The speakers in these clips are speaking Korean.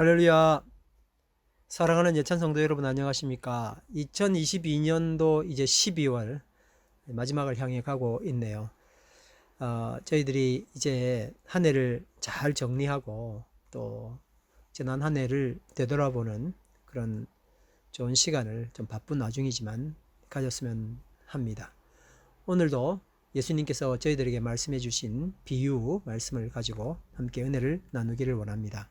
할렐루야. 사랑하는 예찬 성도 여러분 안녕하십니까? 2022년도 이제 12월 마지막을 향해 가고 있네요. 저희들이 이제 한 해를 잘 정리하고 또 지난 한 해를 되돌아보는 그런 좋은 시간을 좀 바쁜 와중이지만 가졌으면 합니다. 오늘도 예수님께서 저희들에게 말씀해 주신 비유 말씀을 가지고 함께 은혜를 나누기를 원합니다.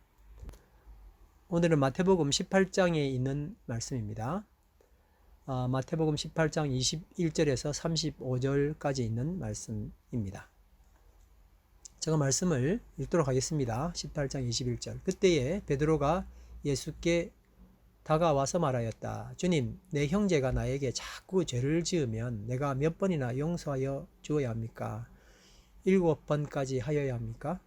오늘은 마태복음 18장에 있는 말씀입니다. 마태복음 18장 21절에서 35절까지 있는 말씀입니다. 제가 말씀을 읽도록 하겠습니다. 18장 21절. 그때에 베드로가 예수께 다가와서 말하였다. 주님, 내 형제가 나에게 자꾸 죄를 지으면 내가 몇 번이나 용서하여 주어야 합니까? 7번까지 하여야 합니까?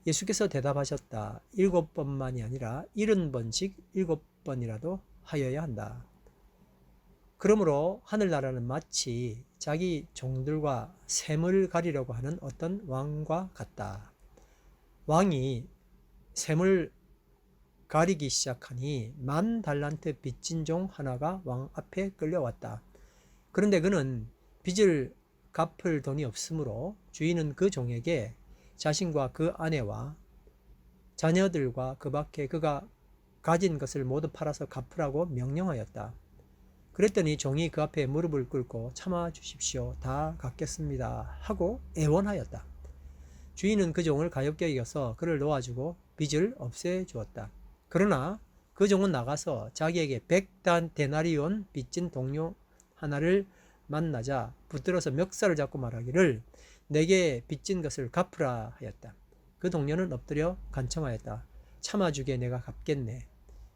예수께서 대답하셨다. 7번만이 아니라 70번씩 7번이라도 하여야 한다. 그러므로 하늘나라는 마치 자기 종들과 샘을 가리려고 하는 어떤 왕과 같다. 왕이 샘을 가리기 시작하니 10,000달란트 빚진 종 하나가 왕 앞에 끌려왔다. 그런데 그는 빚을 갚을 돈이 없으므로 주인은 그 종에게 자신과 그 아내와 자녀들과 그 밖에 그가 가진 것을 모두 팔아서 갚으라고 명령하였다. 그랬더니 종이 그 앞에 무릎을 꿇고 참아 주십시오. 다 갚겠습니다. 하고 애원하였다. 주인은 그 종을 가엾게 여겨서 그를 놓아주고 빚을 없애주었다. 그러나 그 종은 나가서 자기에게 100데나리온 빚진 동료 하나를 만나자 붙들어서 멱살을 잡고 말하기를 내게 빚진 것을 갚으라 하였다. 그 동료는 엎드려 간청하였다. 참아주게 내가 갚겠네.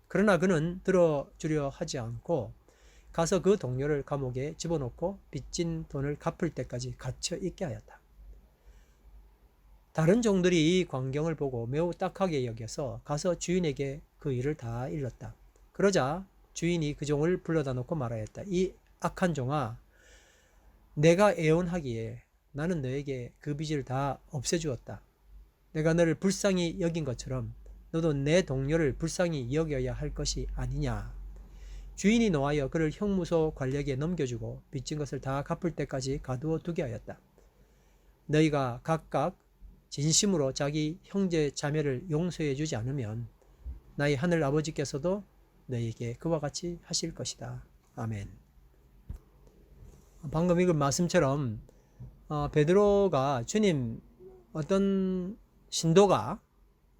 그러나 그는 들어주려 하지 않고 가서 그 동료를 감옥에 집어넣고 빚진 돈을 갚을 때까지 갇혀 있게 하였다. 다른 종들이 이 광경을 보고 매우 딱하게 여겨서 가서 주인에게 그 일을 다 일렀다. 그러자 주인이 그 종을 불러다 놓고 말하였다. 이 악한 종아, 내가 애원하기에 나는 너에게 그 빚을 다 없애주었다. 내가 너를 불쌍히 여긴 것처럼 너도 내 동료를 불쌍히 여겨야 할 것이 아니냐. 주인이 노하여 그를 형무소 관리에게 넘겨주고 빚진 것을 다 갚을 때까지 가두어 두게 하였다. 너희가 각각 진심으로 자기 형제 자매를 용서해 주지 않으면 나의 하늘 아버지께서도 너희에게 그와 같이 하실 것이다. 아멘. 방금 읽은 말씀처럼 베드로가 주님, 어떤 신도가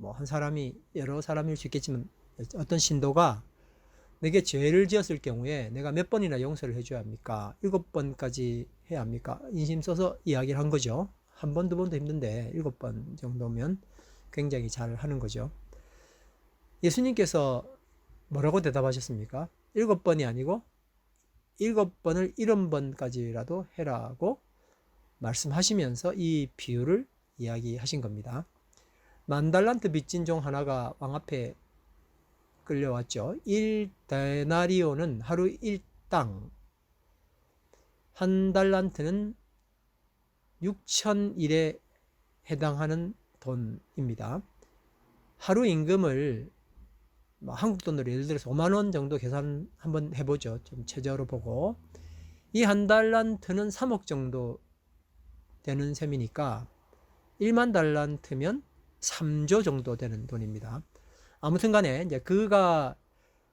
한 사람이 여러 사람일 수 있겠지만 어떤 신도가 내게 죄를 지었을 경우에 내가 몇 번이나 용서를 해줘야 합니까? 7번까지 해야 합니까? 인심 써서 이야기를 한 거죠. 한 번, 두 번도 힘든데 7번 정도면 굉장히 잘 하는 거죠. 예수님께서 뭐라고 대답하셨습니까? 7번이 아니고 7번을 70번까지라도 해라고 말씀하시면서 이 비유를 이야기하신 겁니다. 10,000달란트 빚진 종 하나가 왕 앞에 끌려왔죠. 1데나리온은 하루 1땅, 1달란트는 6,000일에 해당하는 돈입니다. 하루 임금을 한국 돈으로 예를 들어서 5만 원 정도 계산 한번 해보죠. 좀 최저로 보고. 이 1달란트는 3억 정도 되는 셈이니까 1만 달란트면 3조 정도 되는 돈입니다. 아무튼 간에 이제 그가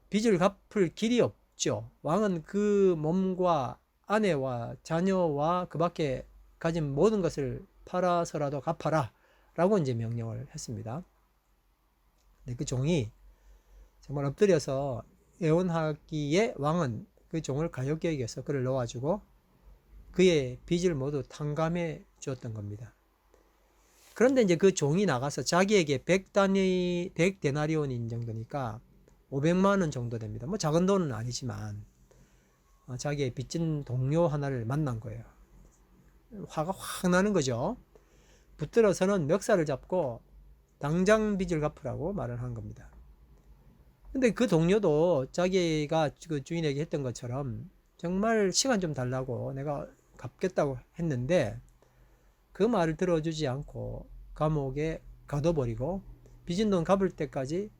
빚을 갚을 길이 없죠. 왕은 그 몸과 아내와 자녀와 그 밖에 가진 모든 것을 팔아서라도 갚아라 라고 이제 명령을 했습니다. 근데 그 종이 정말 엎드려서 애원하기에 왕은 그 종을 가엾게 여겨서 그를 놓아주고 그의 빚을 모두 탕감해 주었던 겁니다. 그런데 이제 그 종이 나가서 자기에게 100데나리온인 정도니까 500만 원 정도 됩니다. 작은 돈은 아니지만 자기의 빚진 동료 하나를 만난 거예요. 화가 확 나는 거죠. 붙들어서는 멱살을 잡고 당장 빚을 갚으라고 말을 한 겁니다. 근데 그 동료도 자기가 그 주인에게 했던 것처럼 정말 시간 좀 달라고 내가 갚겠다고 했는데 그 말을 들어주지 않고 감옥에 가둬버리고 빚진 돈 갚을 때까지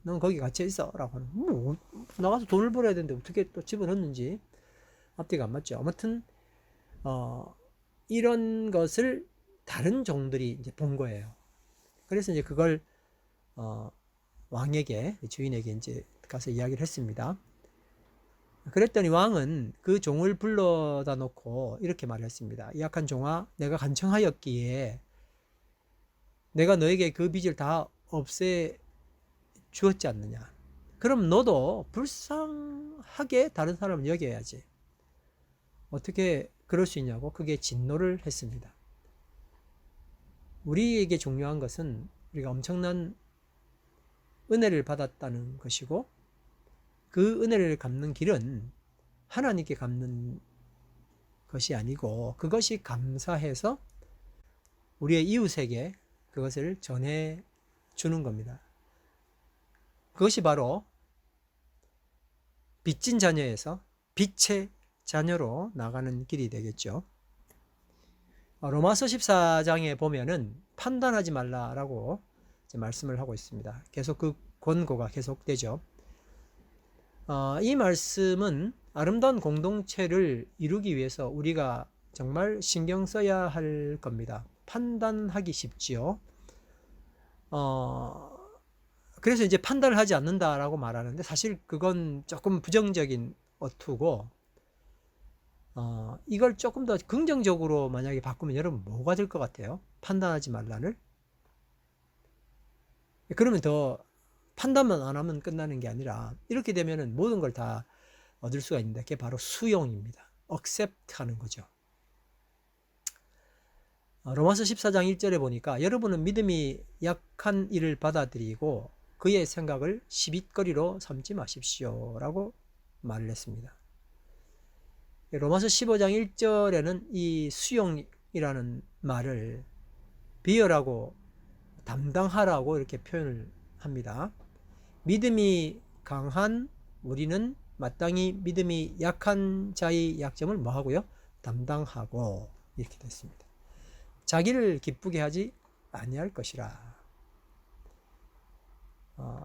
넌 거기 갇혀 있어 라고 하는, 뭐 나가서 돈을 벌어야 되는데 어떻게 또 집어넣는지 앞뒤가 안 맞죠. 아무튼 이런 것을 다른 종들이 이제 본 거예요. 그래서 이제 그걸 왕에게, 주인에게 이제 가서 이야기를 했습니다. 그랬더니 왕은 그 종을 불러다 놓고 이렇게 말했습니다. 이 악한 종아, 내가 간청하였기에 내가 너에게 그 빚을 다 없애 주었지 않느냐. 그럼 너도 불쌍하게 다른 사람을 여겨야지. 어떻게 그럴 수 있냐고 크게 진노를 했습니다. 우리에게 중요한 것은 우리가 엄청난 은혜를 받았다는 것이고, 그 은혜를 갚는 길은 하나님께 갚는 것이 아니고 그것이 감사해서 우리의 이웃에게 그것을 전해 주는 겁니다. 그것이 바로 빚진 자녀에서 빛의 자녀로 나가는 길이 되겠죠. 로마서 14장에 보면은 판단하지 말라라고 말씀을 하고 있습니다. 계속 그 권고가 계속되죠. 이 말씀은 아름다운 공동체를 이루기 위해서 우리가 정말 신경 써야 할 겁니다. 판단하기 쉽지요. 그래서 이제 판단을 하지 않는다라고 말하는데 사실 그건 조금 부정적인 어투고, 이걸 조금 더 긍정적으로 만약에 바꾸면 여러분 뭐가 될 것 같아요? 판단하지 말라를? 그러면 더 판단만 안 하면 끝나는 게 아니라 이렇게 되면은 모든 걸 다 얻을 수가 있는데 그게 바로 수용입니다. accept 하는 거죠. 로마서 14장 1절에 보니까 여러분은 믿음이 약한 이를 받아들이고 그의 생각을 시빗거리로 삼지 마십시오 라고 말을 했습니다. 로마서 15장 1절에는 이 수용이라는 말을 비열하고 담당하라고 이렇게 표현을 합니다. 믿음이 강한 우리는 마땅히 믿음이 약한 자의 약점을 뭐하고요? 담당하고 이렇게 됐습니다. 자기를 기쁘게 하지 아니할 것이라.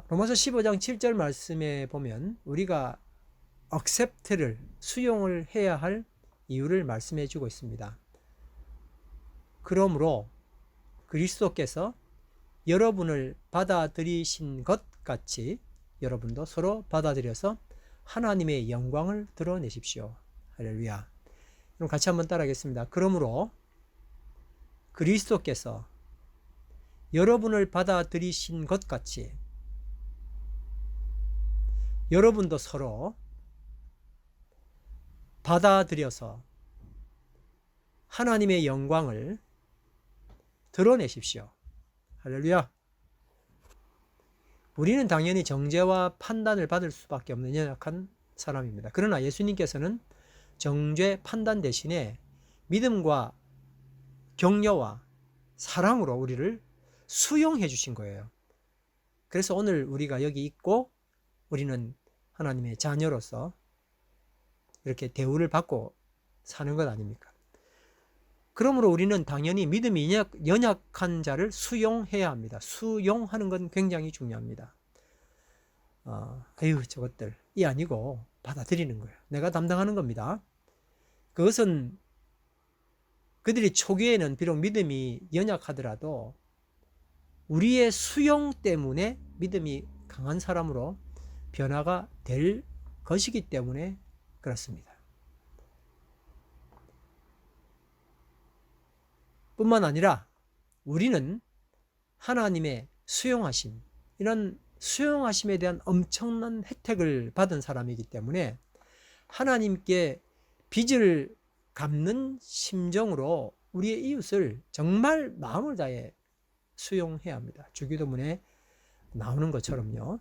로마서 15장 7절 말씀에 보면 우리가 accept를 수용을 해야 할 이유를 말씀해 주고 있습니다. 그러므로 그리스도께서 여러분을 받아들이신 것 같이 여러분도 서로 받아들여서 하나님의 영광을 드러내십시오. 할렐루야. 그럼 같이 한번 따라하겠습니다. 그러므로 그리스도께서 여러분을 받아들이신 것 같이 여러분도 서로 받아들여서 하나님의 영광을 드러내십시오. 할렐루야. 우리는 당연히 정죄와 판단을 받을 수밖에 없는 연약한 사람입니다. 그러나 예수님께서는 정죄 판단 대신에 믿음과 격려와 사랑으로 우리를 수용해 주신 거예요. 그래서 오늘 우리가 여기 있고 우리는 하나님의 자녀로서 이렇게 대우를 받고 사는 것 아닙니까? 그러므로 우리는 당연히 믿음이 연약한 자를 수용해야 합니다. 수용하는 건 굉장히 중요합니다. 아유 저것들이 아니고 받아들이는 거예요. 내가 담당하는 겁니다. 그것은 그들이 초기에는 비록 믿음이 연약하더라도 우리의 수용 때문에 믿음이 강한 사람으로 변화가 될 것이기 때문에 그렇습니다. 뿐만 아니라 우리는 하나님의 수용하심, 이런 수용하심에 대한 엄청난 혜택을 받은 사람이기 때문에 하나님께 빚을 갚는 심정으로 우리의 이웃을 정말 마음을 다해 수용해야 합니다. 주기도문에 나오는 것처럼요.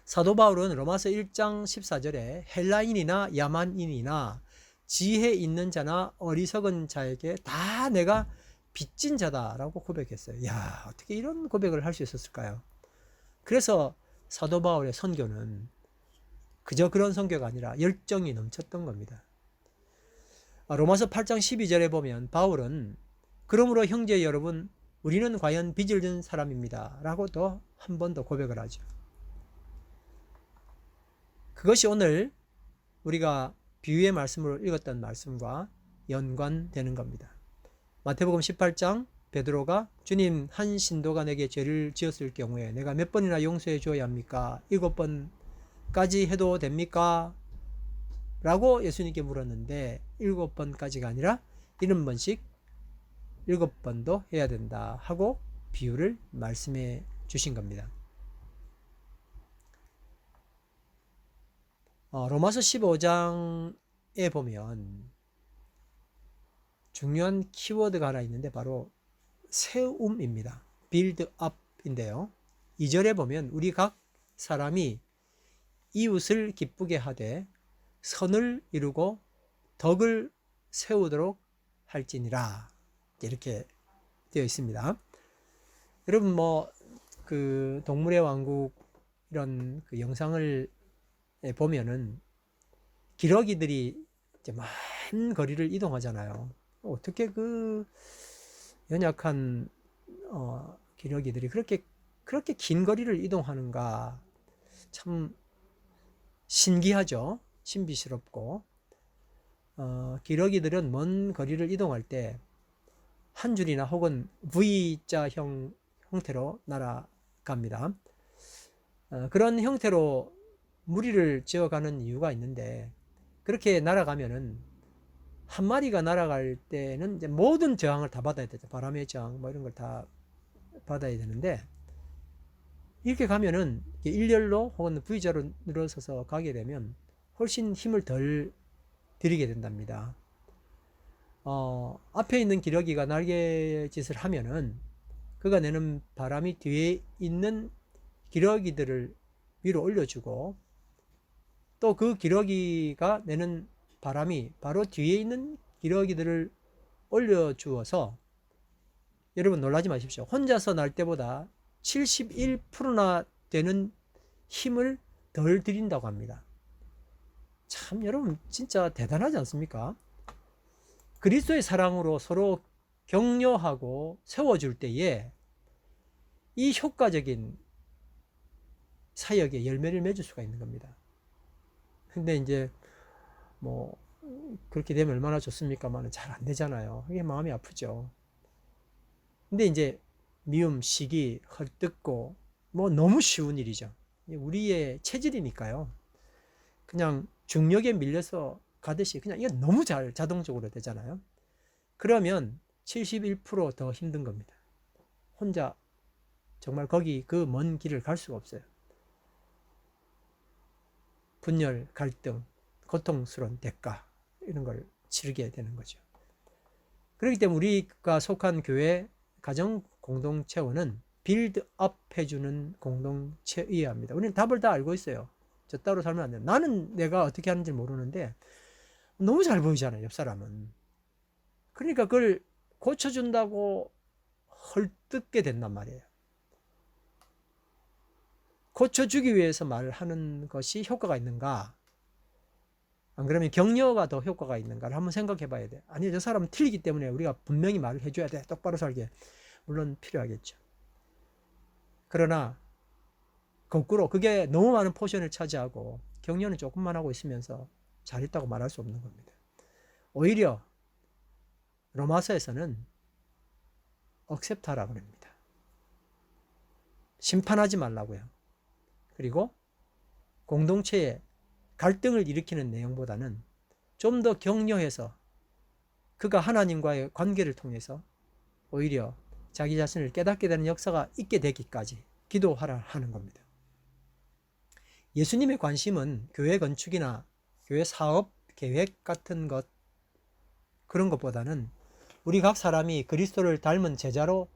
사도 바울은 로마서 1장 14절에 헬라인이나 야만인이나 지혜 있는 자나 어리석은 자에게 다 내가 빚진 자다라고 고백했어요. 야, 어떻게 이런 고백을 할 수 있었을까요? 그래서 사도 바울의 선교는 그저 그런 선교가 아니라 열정이 넘쳤던 겁니다. 로마서 8장 12절에 보면 바울은 그러므로 형제 여러분 우리는 과연 빚을 진 사람입니다. 라고 또 한 번 더 고백을 하죠. 그것이 오늘 우리가 비유의 말씀으로 읽었던 말씀과 연관되는 겁니다. 마태복음 18장 베드로가 주님, 한 신도가 내게 죄를 지었을 경우에 내가 몇 번이나 용서해 주어야 합니까? 7번까지 해도 됩니까? 라고 예수님께 물었는데 7번까지가 아니라 70번씩 7번도 해야 된다 하고 비유를 말씀해 주신 겁니다. 로마서 15장에 보면 중요한 키워드가 하나 있는데 바로 세움입니다. build up인데요. 2절에 보면 우리 각 사람이 이웃을 기쁘게 하되 선을 이루고 덕을 세우도록 할지니라, 이렇게 되어 있습니다. 여러분 그 동물의 왕국 이런 그 영상을 보면은 기러기들이 이제 많은 거리를 이동하잖아요. 어떻게 그 연약한 기러기들이 그렇게 긴 거리를 이동하는가, 참 신기하죠. 신비스럽고. 기러기들은 먼 거리를 이동할 때 한 줄이나 혹은 V자형 형태로 날아갑니다. 그런 형태로 무리를 지어가는 이유가 있는데, 그렇게 날아가면은 한 마리가 날아갈 때는 이제 모든 저항을 다 받아야 되죠. 바람의 저항 이런 걸 다 받아야 되는데, 이렇게 가면은 일렬로 혹은 V자로 늘어서서 가게 되면 훨씬 힘을 덜 들이게 된답니다. 앞에 있는 기러기가 날개짓을 하면은 그가 내는 바람이 뒤에 있는 기러기들을 위로 올려주고, 또 그 기러기가 내는 바람이 바로 뒤에 있는 기러기들을 올려주어서, 여러분 놀라지 마십시오. 혼자서 날 때보다 71%나 되는 힘을 덜 들인다고 합니다. 참 여러분 진짜 대단하지 않습니까? 그리스도의 사랑으로 서로 격려하고 세워줄 때에 이 효과적인 사역에 열매를 맺을 수가 있는 겁니다. 근데 이제 그렇게 되면 얼마나 좋습니까만 잘 안 되잖아요. 그게 마음이 아프죠. 근데 이제 미움, 시기, 헐뜯고 너무 쉬운 일이죠. 우리의 체질이니까요. 그냥 중력에 밀려서 가듯이 그냥 이게 너무 잘 자동적으로 되잖아요. 그러면 71%더 힘든 겁니다. 혼자 정말 거기 그 먼 길을 갈 수가 없어요. 분열, 갈등, 고통스러운 대가, 이런 걸 치르게 되는 거죠. 그렇기 때문에 우리가 속한 교회 가정 공동체원은 빌드업 해주는 공동체여야 합니다. 우리는 답을 다 알고 있어요. 저 따로 살면 안 돼요. 나는 내가 어떻게 하는지 모르는데 너무 잘 보이잖아요, 옆 사람은. 그러니까 그걸 고쳐준다고 헐뜯게 된단 말이에요. 고쳐주기 위해서 말하는 것이 효과가 있는가? 안 그러면 격려가 더 효과가 있는가를 한번 생각해 봐야 돼. 아니, 저 사람은 틀리기 때문에 우리가 분명히 말을 해줘야 돼. 똑바로 살게. 물론 필요하겠죠. 그러나 거꾸로 그게 너무 많은 포션을 차지하고 격려는 조금만 하고 있으면서 잘했다고 말할 수 없는 겁니다. 오히려 로마서에서는 억셉트하라고 합니다. 심판하지 말라고요. 그리고 공동체에 갈등을 일으키는 내용보다는 좀 더 격려해서 그가 하나님과의 관계를 통해서 오히려 자기 자신을 깨닫게 되는 역사가 있게 되기까지 기도하라 하는 겁니다. 예수님의 관심은 교회 건축이나 교회 사업 계획 같은 것, 그런 것보다는 우리 각 사람이 그리스도를 닮은 제자로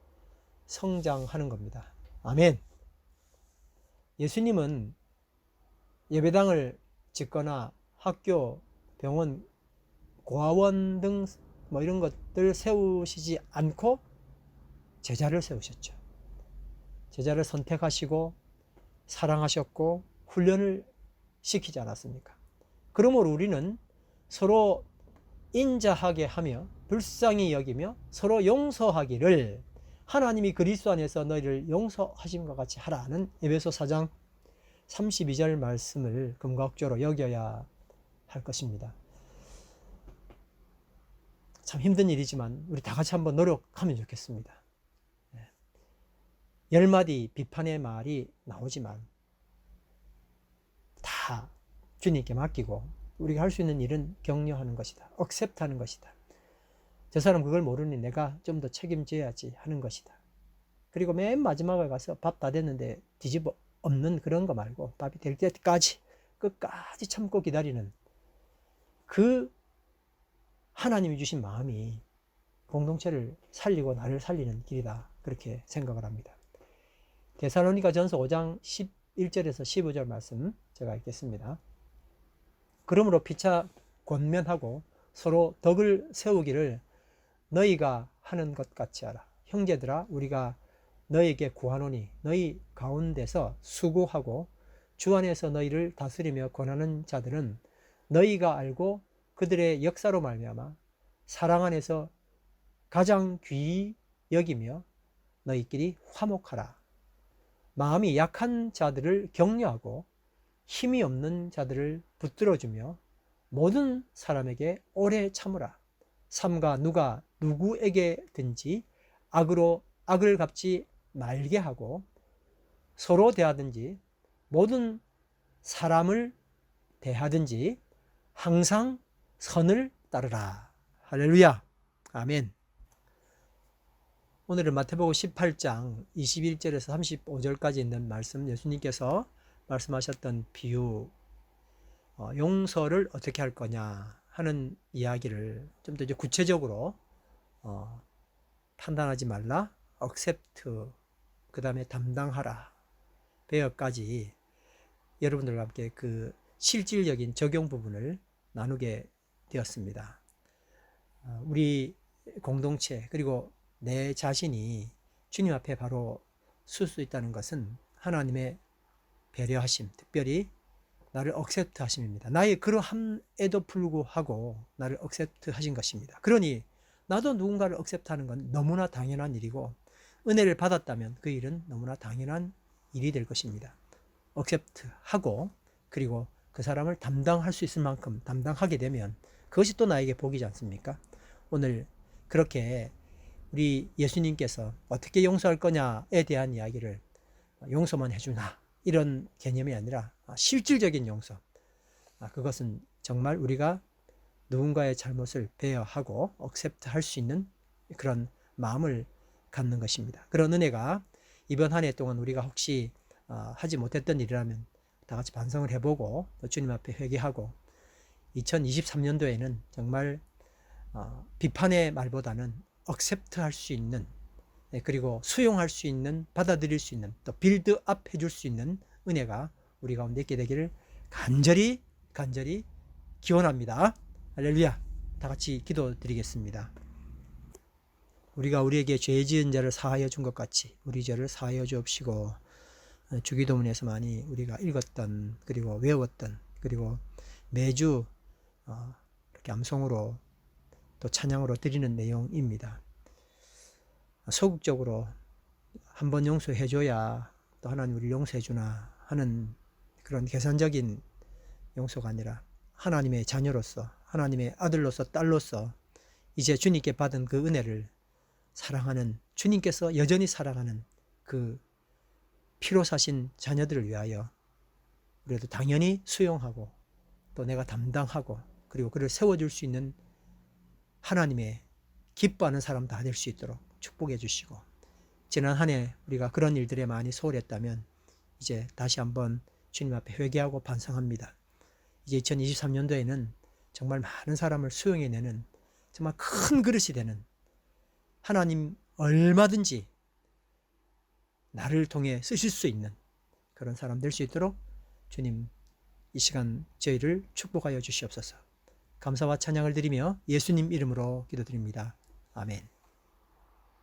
성장하는 겁니다. 아멘. 예수님은 예배당을 짓거나 학교, 병원, 고아원 등 이런 것들 세우시지 않고 제자를 세우셨죠. 제자를 선택하시고 사랑하셨고 훈련을 시키지 않았습니까? 그러므로 우리는 서로 인자하게 하며 불쌍히 여기며 서로 용서하기를 하나님이 그리스도 안에서 너희를 용서하심과 같이 하라는 에베소 4장 32절 말씀을 금과옥조로 여겨야 할 것입니다. 참 힘든 일이지만 우리 다 같이 한번 노력하면 좋겠습니다. 10마디 비판의 말이 나오지만 다 주님께 맡기고 우리가 할 수 있는 일은 격려하는 것이다. 억셉트하는 것이다. 저 사람 그걸 모르니 내가 좀 더 책임져야지 하는 것이다. 그리고 맨 마지막에 가서 밥 다 됐는데 뒤집어 엎는 그런 거 말고 밥이 될 때까지 끝까지 참고 기다리는 그 하나님이 주신 마음이 공동체를 살리고 나를 살리는 길이다. 그렇게 생각을 합니다. 데살로니가 전서 5장 11절에서 15절 말씀 제가 읽겠습니다. 그러므로 피차 권면하고 서로 덕을 세우기를 너희가 하는 것 같이 하라. 형제들아 우리가 너희에게 구하노니 너희 가운데서 수고하고 주 안에서 너희를 다스리며 권하는 자들은 너희가 알고 그들의 역사로 말미암아 사랑 안에서 가장 귀히 여기며 너희끼리 화목하라. 마음이 약한 자들을 격려하고 힘이 없는 자들을 붙들어주며 모든 사람에게 오래 참으라. 삼가 누가 누구에게든지 악으로 악을 갚지 말게 하고 서로 대하든지 모든 사람을 대하든지 항상 선을 따르라. 할렐루야. 아멘. 오늘은 마태복음 18장 21절에서 35절까지 있는 말씀, 예수님께서 말씀하셨던 비유, 용서를 어떻게 할 거냐 하는 이야기를 좀 더 이제 구체적으로 판단하지 말라, accept, 그 다음에 담당하라, bear까지 여러분들과 함께 그 실질적인 적용 부분을 나누게 되었습니다. 우리 공동체 그리고 내 자신이 주님 앞에 바로 설 수 있다는 것은 하나님의 배려하심, 특별히 나를 accept 하심입니다. 나의 그러함에도 불구하고 나를 accept 하신 것입니다. 그러니 나도 누군가를 accept 하는 건 너무나 당연한 일이고 은혜를 받았다면 그 일은 너무나 당연한 일이 될 것입니다. accept 하고 그리고 그 사람을 담당할 수 있을 만큼 담당하게 되면 그것이 또 나에게 복이지 않습니까? 오늘 그렇게 우리 예수님께서 어떻게 용서할 거냐에 대한 이야기를 용서만 해주나 이런 개념이 아니라 실질적인 용서, 그것은 정말 우리가 누군가의 잘못을 배려하고 accept 할 수 있는 그런 마음을 갖는 것입니다. 그런 은혜가 이번 한 해 동안 우리가 혹시 하지 못했던 일이라면 다 같이 반성을 해보고 주님 앞에 회개하고 2023년도에는 정말 비판의 말보다는 accept 할 수 있는, 그리고 수용할 수 있는, 받아들일 수 있는, 또 빌드업 해줄 수 있는 은혜가 우리 가운데 있게 되기를 간절히 기원합니다. 할렐루야. 다 같이 기도드리겠습니다. 우리가 우리에게 죄 지은 자를 사하여 준 것 같이 우리 죄를 사하여 주옵시고, 주기도문에서 많이 우리가 읽었던 그리고 외웠던 그리고 매주 이렇게 암송으로 또 찬양으로 드리는 내용입니다. 소극적으로 한번 용서해줘야 또 하나님 우리를 용서해주나 하는 그런 계산적인 용서가 아니라 하나님의 자녀로서, 하나님의 아들로서, 딸로서 이제 주님께 받은 그 은혜를 사랑하는, 주님께서 여전히 사랑하는 그 피로 사신 자녀들을 위하여 우리도 당연히 수용하고 또 내가 담당하고 그리고 그를 세워줄 수 있는 하나님의 기뻐하는 사람 다 될 수 있도록 축복해 주시고, 지난 한 해 우리가 그런 일들에 많이 소홀했다면 이제 다시 한번 주님 앞에 회개하고 반성합니다. 이제 2023년도에는 정말 많은 사람을 수용해내는 정말 큰 그릇이 되는, 하나님 얼마든지 나를 통해 쓰실 수 있는 그런 사람 될 수 있도록 주님 이 시간 저희를 축복하여 주시옵소서. 감사와 찬양을 드리며 예수님 이름으로 기도드립니다. 아멘.